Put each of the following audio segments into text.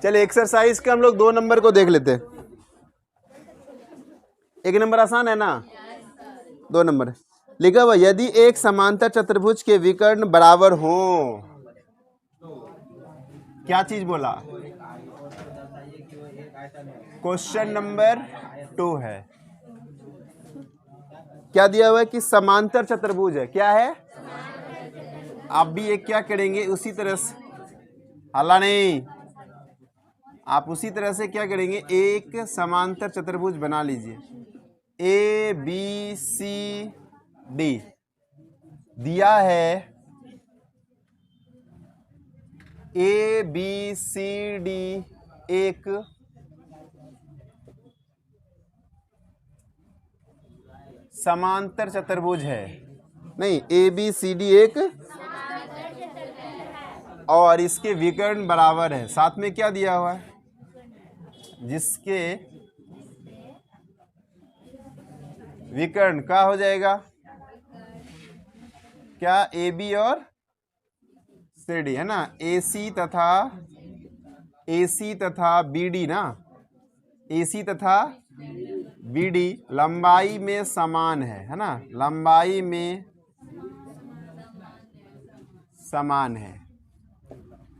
चलिए एक्सरसाइज के हम लोग 2 नंबर को देख लेते हैं। 1 नंबर आसान है ना, 2 नंबर लिखा हुआ, यदि एक समांतर चतुर्भुज के विकर्ण बराबर हो, क्या चीज बोला? क्वेश्चन नंबर 2 है, क्या दिया हुआ है कि समांतर चतुर्भुज है। क्या है? आप भी एक क्या करेंगे उसी तरह से, हल्ला नहीं, आप उसी तरह से क्या करेंगे, एक समांतर चतुर्भुज बना लीजिए। ए बी सी डी दिया है, ए बी सी डी एक समांतर चतुर्भुज है। नहीं, ए बी सी डी एक और इसके विकर्ण बराबर है। साथ में क्या दिया हुआ है? जिसके विकर्ण का हो जाएगा क्या? ए बी और सी डी है ना, ए सी तथा बी डी ना, ए सी तथा बी डी लंबाई में समान है ना, लंबाई में समान है।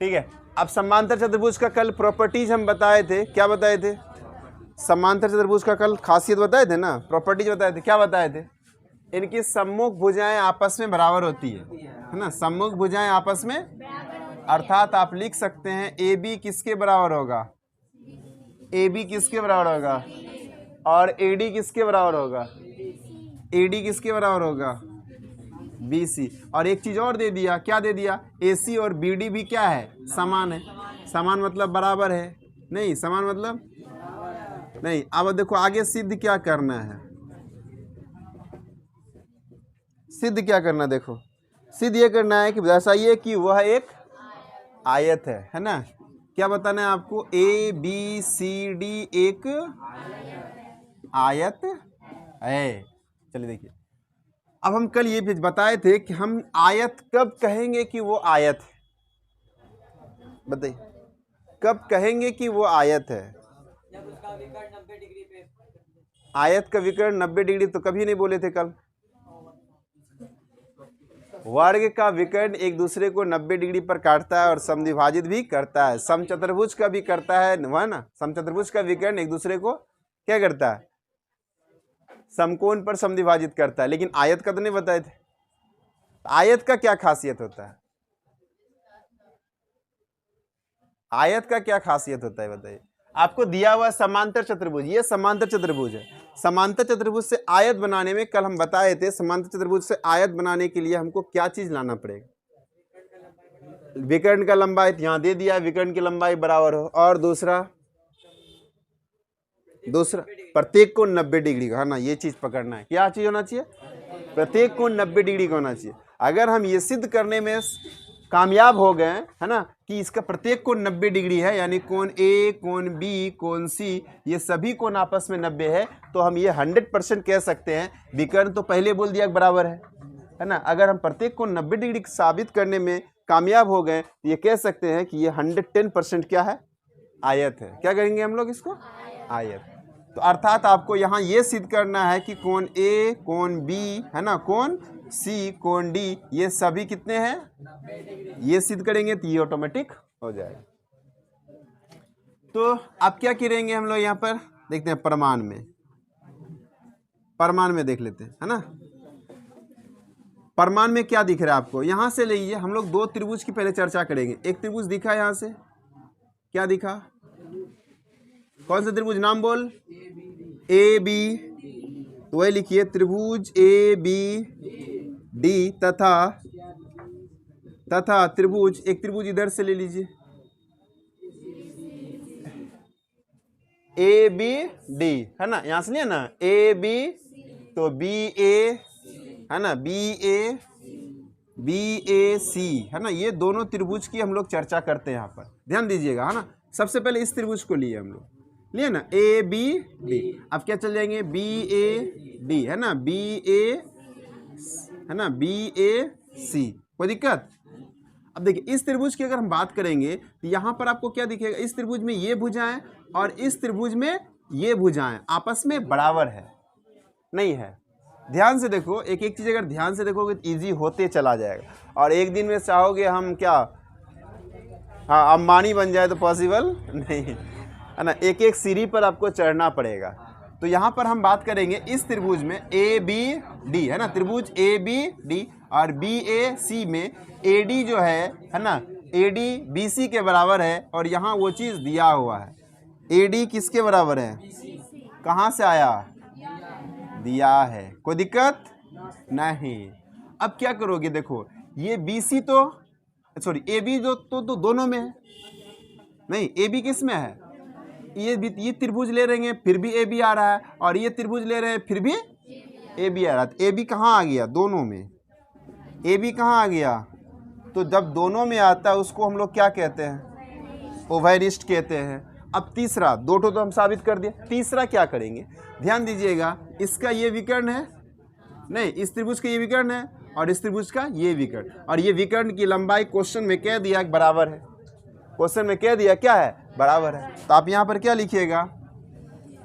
ठीक है। अब समांतर चतुर्भुज का कल प्रॉपर्टीज हम बताए थे। क्या बताए थे? समांतर चतुर्भुज का कल खासियत बताए थे ना, प्रॉपर्टीज बताए थे। क्या बताए थे? इनकी सम्मुख भुजाएं आपस में बराबर होती है ना, सम्मुख भुजाएं आपस में, अर्थात आप लिख सकते हैं ए बी किसके बराबर होगा? ए बी किसके बराबर होगा? और ए डी किसके बराबर होगा? ए डी किसके बराबर होगा? B C. और एक चीज और दे दिया, क्या दे दिया? ए सी और बी डी भी क्या है? समान है। समान मतलब बराबर है? नहीं, समान मतलब नहीं। अब देखो आगे सिद्ध क्या करना है, सिद्ध क्या करना, देखो सिद्ध ये करना है कि दर्शाइए कि वह एक आयत है ना। क्या बताना है आपको? ए बी सी डी एक आयत है। चलिए देखिए, अब हम कल ये भी बताए थे कि हम आयत कब कहेंगे कि वो आयत है। बताइए, कब कहेंगे कि वो आयत है? जब उसका विकर्ण 90 डिग्री पे। आयत का विकर्ण 90 डिग्री तो कभी नहीं बोले थे कल। वर्ग का विकर्ण एक दूसरे को 90 डिग्री पर काटता है और समद्विभाजित भी करता है। समचतुर्भुज का भी करता है वह ना, समचतुर्भुज का विकर्ण एक दूसरे को क्या करता है? समकोण पर समद्विभाजित करता है। लेकिन आयत का तो नहीं बताए थे। आयत का क्या खासियत होता है? आयत का क्या खासियत होता है बताइए। आपको दिया हुआ समांतर चतुर्भुज, ये समांतर चतुर्भुज है। समांतर चतुर्भुज से आयत बनाने में कल हम बताए थे, समांतर चतुर्भुज से आयत बनाने के लिए हमको क्या चीज लाना पड़ेगा? विकर्ण का लंबाई यहां दे दिया, विकर्ण की लंबाई बराबर हो। और दूसरा प्रत्येक कोण 90 डिग्री का है ना, ये चीज पकड़ना है। क्या चीज होना चाहिए? प्रत्येक कोण 90 डिग्री का होना चाहिए। अगर हम ये सिद्ध करने में कामयाब हो गए है ना कि इसका प्रत्येक कोण 90 डिग्री है, यानी कोण ए, कोण बी, कोण सी, ये सभी कोण आपस में 90 है, तो हम ये 100% कह सकते हैं। विकर्ण तो पहले बोल दिया बराबर है ना। अगर हम प्रत्येक कोण 90 डिग्री साबित करने में कामयाब हो गए तो ये कह सकते हैं कि ये 110% क्या है? आयत है। क्या करेंगे हम लोग इसको? आयत। तो अर्थात आपको यहाँ ये सिद्ध करना है कि कोण ए, कोण बी है ना, कोण सी, कोण डी, ये सभी कितने हैं? ये सिद्ध करेंगे तो ये ऑटोमेटिक हो जाएगा। तो अब क्या करेंगे हम लोग यहाँ पर? देखते हैं प्रमाण में, प्रमाण में देख लेते हैं है ना। प्रमाण में क्या दिख रहा है आपको? यहां से लीजिए, हम लोग 2 त्रिभुज की पहले चर्चा करेंगे। एक त्रिभुज दिखा यहां से, क्या दिखा? कौन सा त्रिभुज? नाम बोल। ए बी, तो वही लिखिए, त्रिभुज ए बी डी तथा त्रिभुज, एक त्रिभुज इधर से ले लीजिए, ए बी डी है ना, यहां से नहीं है ना, ए बी, तो बी ए है ना, बी ए सी है ना। ये दोनों त्रिभुज की हम लोग चर्चा करते हैं यहाँ पर, ध्यान दीजिएगा है ना। सबसे पहले इस त्रिभुज को लिए हम लोग, लिए ना, ए बी डी। अब क्या चल जाएंगे? बी ए डी है ना, बी ए है ना, बी ए सी, कोई दिक्कत? अब देखिए इस त्रिभुज की अगर हम बात करेंगे तो यहाँ पर आपको क्या दिखेगा, इस त्रिभुज में ये भुजाएं और इस त्रिभुज में ये भुजाएं आपस में बराबर है नहीं है। ध्यान से देखो, एक एक चीज़ अगर ध्यान से देखोगे तो ईजी होते चला जाएगा। और एक दिन में चाहोगे हम क्या, हाँ अंबानी बन जाए तो पॉसिबल नहीं है ना, एक एक सीढ़ी पर आपको चढ़ना पड़ेगा। तो यहाँ पर हम बात करेंगे इस त्रिभुज में ए बी डी है ना, त्रिभुज ए बी डी और बी ए सी में ए डी जो है ना, ए डी बी सी के बराबर है और यहाँ वो चीज़ दिया हुआ है। ए डी किसके बराबर है, कहाँ से आया, दिया है, कोई दिक्कत नहीं। अब क्या करोगे, देखो ये बी सी तो सॉरी ए बी तो दोनों में है, नहीं ए बी किस में है, ये त्रिभुज ले रहे हैं फिर भी ए बी आ रहा है और ये त्रिभुज ले रहे हैं फिर भी ए बी आ रहा है। तो ए बी कहाँ आ गया, दोनों में, ए बी कहाँ आ गया, तो जब दोनों में आता है उसको हम लोग क्या कहते हैं, ओवरिस्ट कहते हैं। अब तीसरा, दो तो हम साबित कर दिए, तीसरा क्या करेंगे, ध्यान दीजिएगा, इसका ये विकर्ण है, नहीं इस त्रिभुज का ये विकर्ण है और इस त्रिभुज का ये विकर्ण, और ये विकर्ण की लंबाई क्वेश्चन में कह दिया बराबर है, क्वेश्चन में कह दिया क्या है, बराबर है। तो आप यहाँ पर क्या लिखिएगा,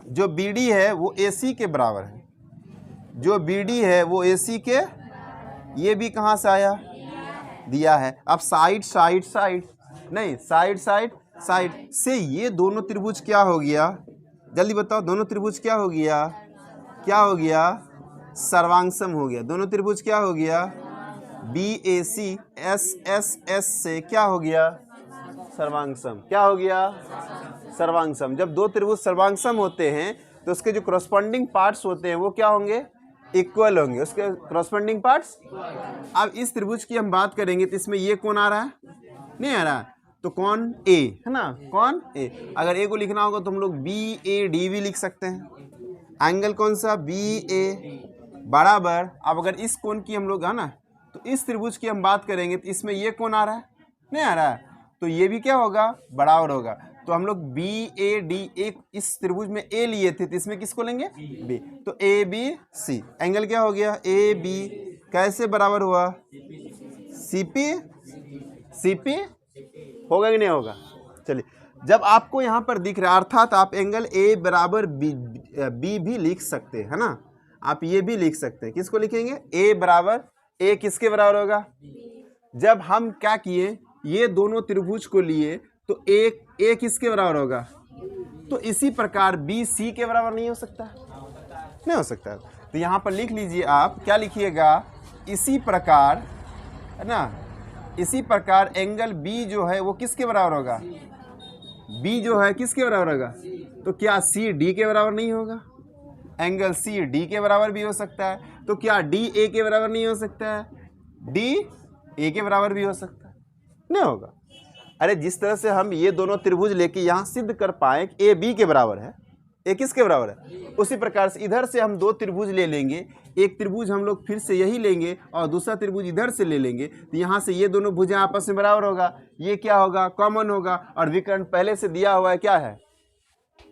जो बी डी है वो ए सी के बराबर है, जो बी डी है वो ए सी के, ये भी कहाँ से आया, दिया है। अब साइड साइड साइड, नहीं साइड साइड साइड से ये दोनों त्रिभुज क्या हो गया, जल्दी बताओ, दोनों त्रिभुज क्या हो गया, क्या हो गया, सर्वांगसम हो गया। दोनों त्रिभुज क्या हो गया, बी ए सी एस एस एस से क्या हो गया, सर्वांगसम, क्या हो गया, सर्वांगसम। जब दो त्रिभुज सर्वांगसम होते हैं तो उसके जो करस्पॉन्डिंग पार्ट्स होते हैं वो क्या होंगे, इक्वल होंगे, उसके करस्पॉन्डिंग पार्ट्स। अब इस त्रिभुज की हम बात करेंगे तो इसमें ये कौन आ रहा है, नहीं आ रहा है, तो कौन ए है ना, कौन ए। अगर ए को लिखना होगा तो हम लोग बी ए डी भी लिख सकते हैं। एंगल कौन सा, बी ए बराबर। अब अगर इस कोण की हम लोग है ना, तो इस त्रिभुज की हम बात करेंगे तो इसमें ये कौन आ रहा है, नहीं आ रहा है, तो ये भी क्या होगा, बराबर होगा। तो हम लोग बी ए डी, एक इस त्रिभुज में ए लिए थे तो इसमें किसको लेंगे, बी, तो ए बी सी। एंगल क्या हो गया, ए बी कैसे बराबर हुआ, सी पी, सी पी होगा कि नहीं होगा। चलिए, जब आपको यहाँ पर दिख रहा है अर्थात आप एंगल ए बराबर बी भी लिख सकते हैं, है ना, आप ये भी लिख सकते हैं। किसको लिखेंगे, ए बराबर, ए किसके बराबर होगा, जब हम क्या किए, ये दोनों त्रिभुज को लिए तो ए किसके बराबर होगा, तो इसी प्रकार बी सी के बराबर नहीं हो सकता, नहीं हो सकता। तो यहाँ पर लिख लीजिए, आप क्या लिखिएगा, इसी प्रकार है ना, इसी प्रकार एंगल बी जो है वो किसके बराबर होगा, बी जो है किसके बराबर होगा, तो क्या सी डी के बराबर नहीं होगा, एंगल सी डी के बराबर भी हो सकता है, तो क्या डी ए के बराबर नहीं हो सकता है, डी ए के बराबर भी हो सकता है, नहीं होगा। अरे जिस तरह से हम ये दोनों त्रिभुज लेके यहाँ सिद्ध कर पाए कि ए बी के बराबर है, ए किसके बराबर है, उसी प्रकार से इधर से हम दो त्रिभुज ले लेंगे, एक त्रिभुज हम लोग फिर से यही लेंगे और दूसरा त्रिभुज इधर से ले लेंगे, तो यहाँ से ये दोनों भुजाएं आपस में बराबर होगा, ये क्या होगा, कॉमन होगा, और विकर्ण पहले से दिया हुआ है क्या है,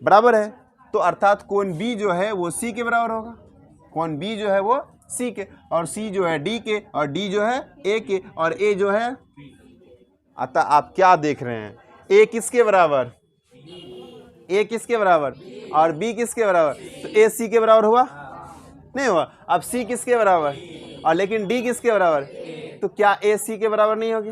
बराबर है। तो अर्थात कोण बी जो है वो सी के बराबर होगा, कोण बी जो है वो सी के, और सी जो है डी के, और डी जो है ए के, और ए जो है, अतः आप क्या देख रहे हैं, ए किसके बराबर, ए किसके बराबर और बी किसके बराबर, तो ए सी के बराबर हुआ, नहीं हुआ। अब सी किसके बराबर और लेकिन डी किसके बराबर, तो क्या ए सी के बराबर नहीं होगी।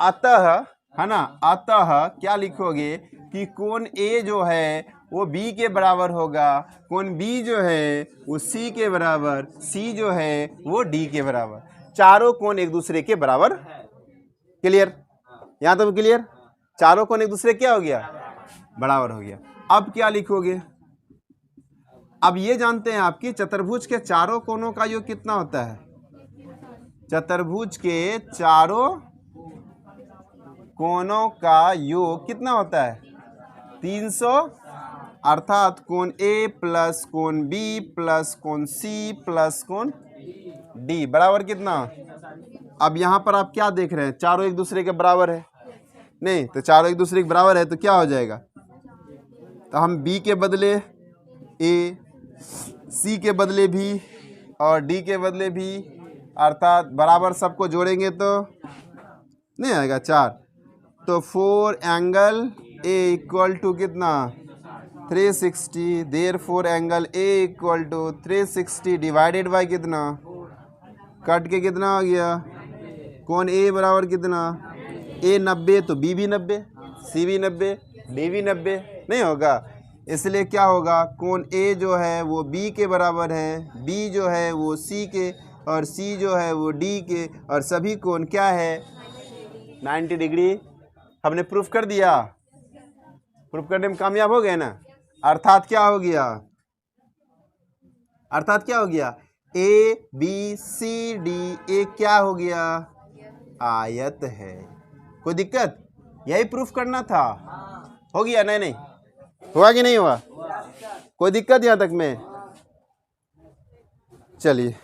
अतः है ना, अतः क्या लिखोगे कि कोण ए जो है वो बी के बराबर होगा, कोण बी जो है वो सी के बराबर, सी जो है वो डी के बराबर, चारों कोण एक दूसरे के बराबर। क्लियर, यहाँ तो क्लियर, चारों कोण एक दूसरे क्या हो गया, बराबर हो गया। अब क्या लिखोगे, अब ये जानते हैं आपकी चतुर्भुज के चारों कोणों का योग कितना होता है, चतुर्भुज के चारों कोणों का योग कितना होता है, 300, अर्थात कोण ए प्लस कोण बी प्लस कोण सी प्लस कोण डी बराबर कितना। अब यहाँ पर आप क्या देख रहे हैं, चारों एक दूसरे के बराबर है, नहीं तो चारों एक दूसरे के बराबर है तो क्या हो जाएगा, तो हम बी के बदले ए, सी के बदले भी और डी के बदले भी, अर्थात बराबर सबको जोड़ेंगे तो नहीं आएगा 4। तो 4 एंगल ए इक्वल टू कितना 360, there 4 angle A equal to 360 divided by कितना, कट के कितना हो गया, कौन ए बराबर कितना, ए 90 तो बी भी 90, सी भी 90, डी भी 90 नहीं होगा। इसलिए क्या होगा, कौन ए जो है वो बी के बराबर है, बी जो है वो सी के, और सी जो है वो डी के, और सभी कोण क्या है 90 डिग्री। हमने प्रूफ कर दिया, प्रूफ करने में कामयाब हो गए ना। अर्थात क्या हो गया, अर्थात क्या हो गया, ए बी सी डी एक क्या हो गया, आयत है। कोई दिक्कत, यही प्रूफ करना था। हो गया, नहीं नहीं हुआ कि नहीं हुआ, कोई दिक्कत यहाँ तक में। चलिए